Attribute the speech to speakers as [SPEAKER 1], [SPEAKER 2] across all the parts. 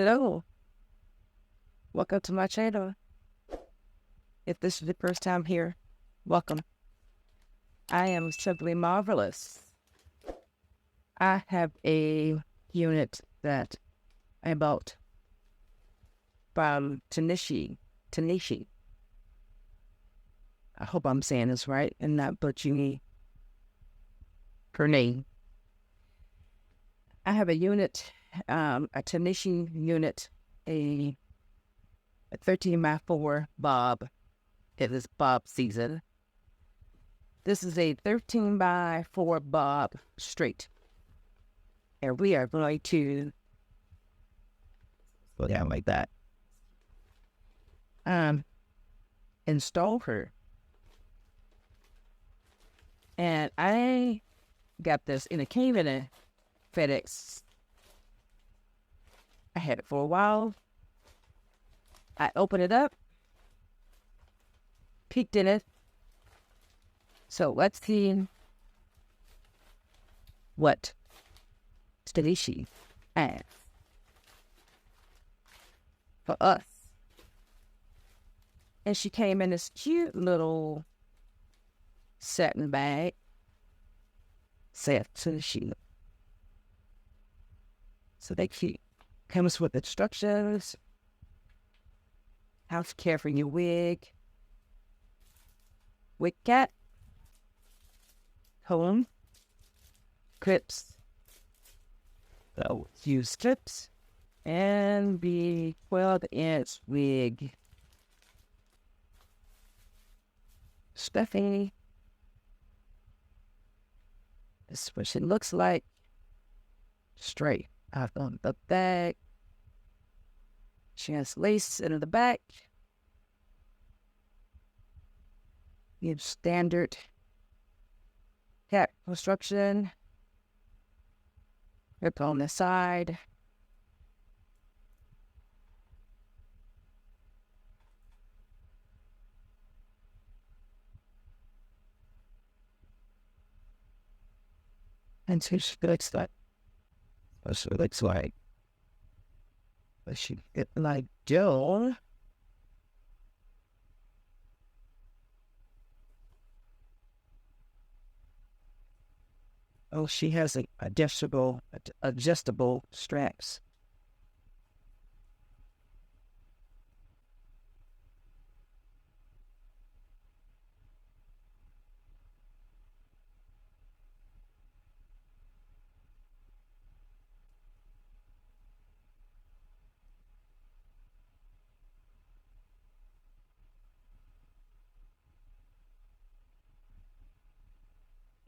[SPEAKER 1] Hello, welcome to my channel. If this is the first time here, welcome. I am simply marvelous. I have a unit that I bought from Tanishi. I hope I'm saying this right and not butchering her name. I have a unit, a Tanishi unit, a 13x4 bob. It is bob season. This is a 13x4 bob straight. And we are going to go down like that. Install her. And I got this, and it came in a FedEx. I had it for a while. I opened it up, peeked in it. So let's see what Tanishi has for us. And she came in this cute little satin bag. Said Tanishi. So they cute. Comes with instructions, how to care for your wig cap, comb, clips, so use clips, and the 12-inch wig stuffing. This is what she looks like straight out on the back. She has lace in the back. You have standard cap construction. Rip on the side. And so she looks like, she looks like, she get like Joan. Oh, she has adjustable straps.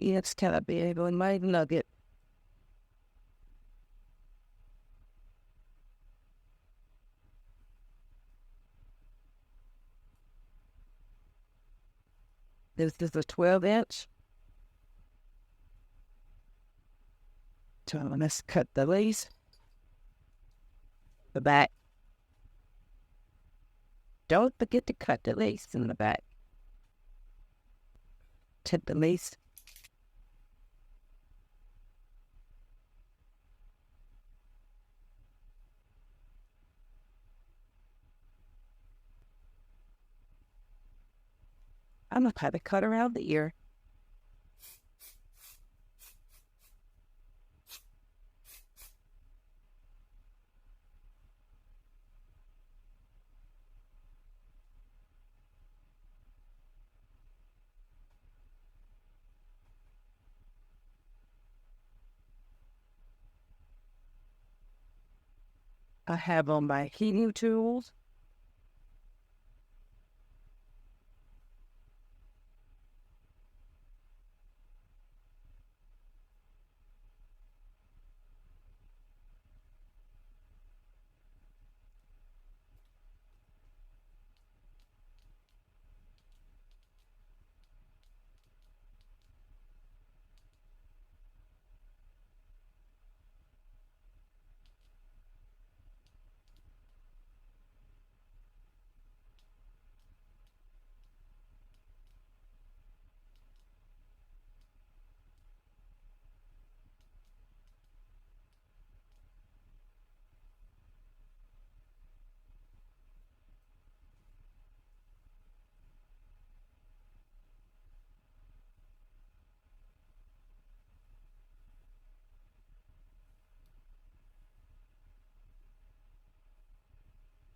[SPEAKER 1] It's kind of big on my nugget. This is a 12-inch. So let's cut the lace. The back. Don't forget to cut the lace in the back. Tip the lace. I'm gonna try to cut around the ear. I have on my heating tools.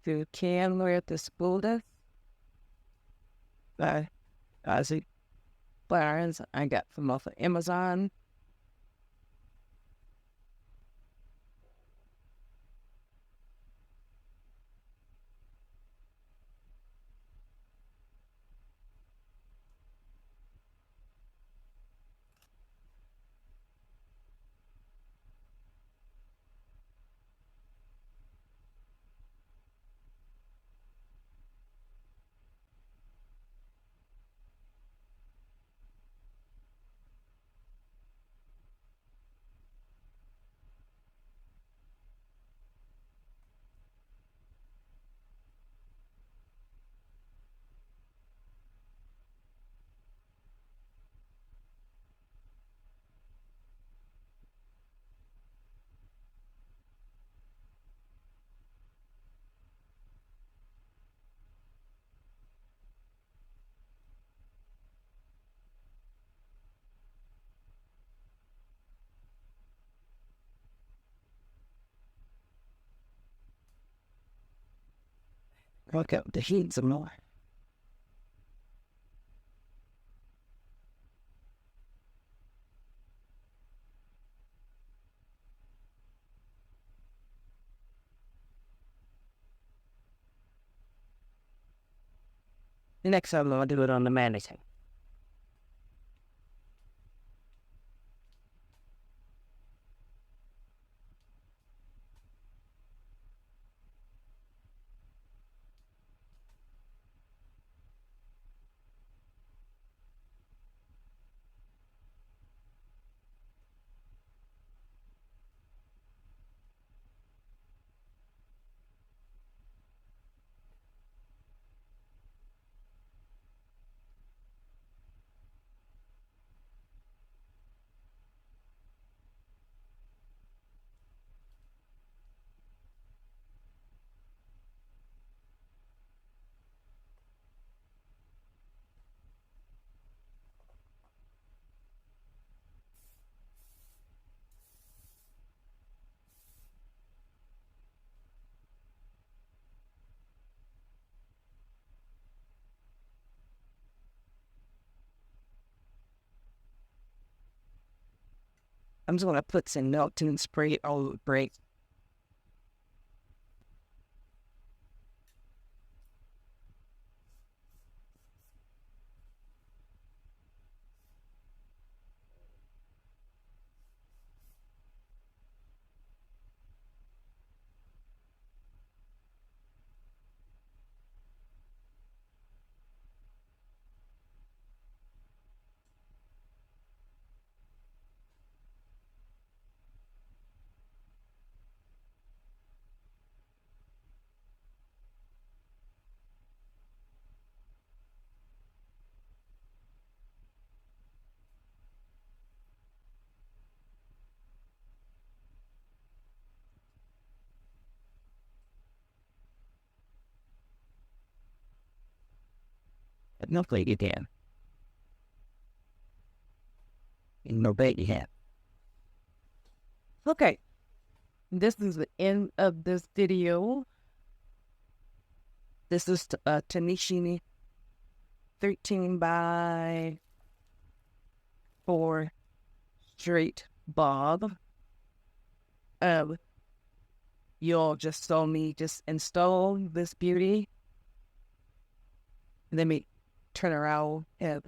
[SPEAKER 1] you can wear the spool by Ozzy Barnes. I got from off of Amazon. Look up the heat some more. Next time I'll do it on the mannequin. I'm just gonna put some melting spray on the break. No play again. No baby hat. Okay, this is the end of this video. This is Tanishi 13 by 4 straight bob. You'll just saw me just install this beauty. Let me turn around and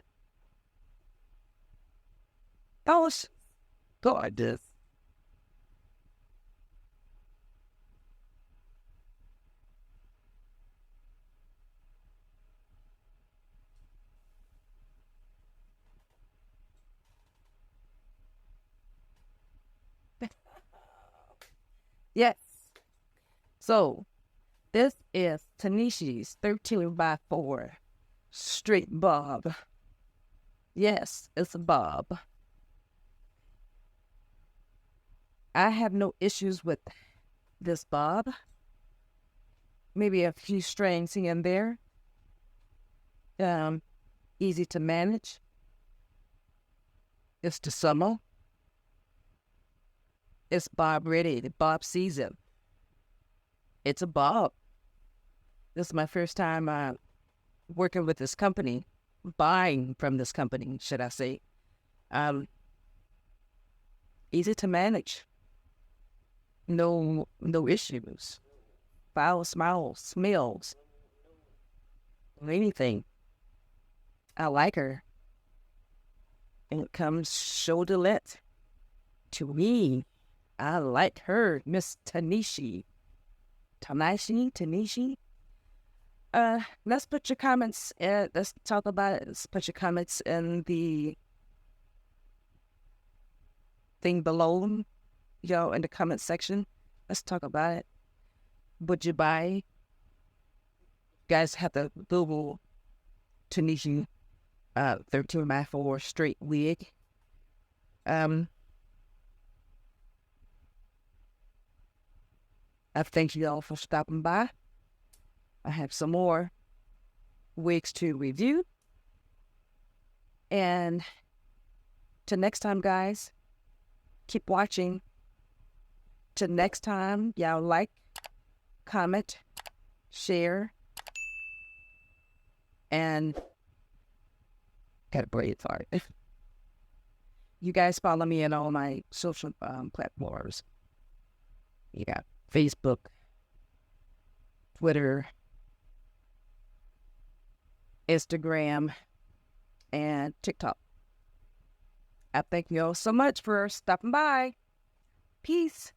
[SPEAKER 1] gorgeous. Yes. So this is Tanishi's 13 by 4 straight bob. Yes, it's a bob. I have no issues with this bob. Maybe a few strands here and there. Easy to manage. It's the summer. It's bob ready. The bob season. It's a bob. This is my first time working with this company, buying from this company, should I say. Um, Easy to manage. No issues. Foul smells, anything. I like her. And it comes shoulder length. To me, I like her, Miss Tanishi. Let's put your comments. Let's talk about it. Let's put your comments in the thing below, in the comment section. Let's talk about it. Would you buy? You guys have the Google Tanishi 13x4 straight wig. I thank you all for stopping by. I have some more wigs to review. And till next time, guys, keep watching. Till next time, y'all like, comment, share, and got a braid, sorry. You guys follow me on all my social platforms. You got Facebook, Twitter, Instagram, and TikTok. I thank you all so much for stopping by. Peace.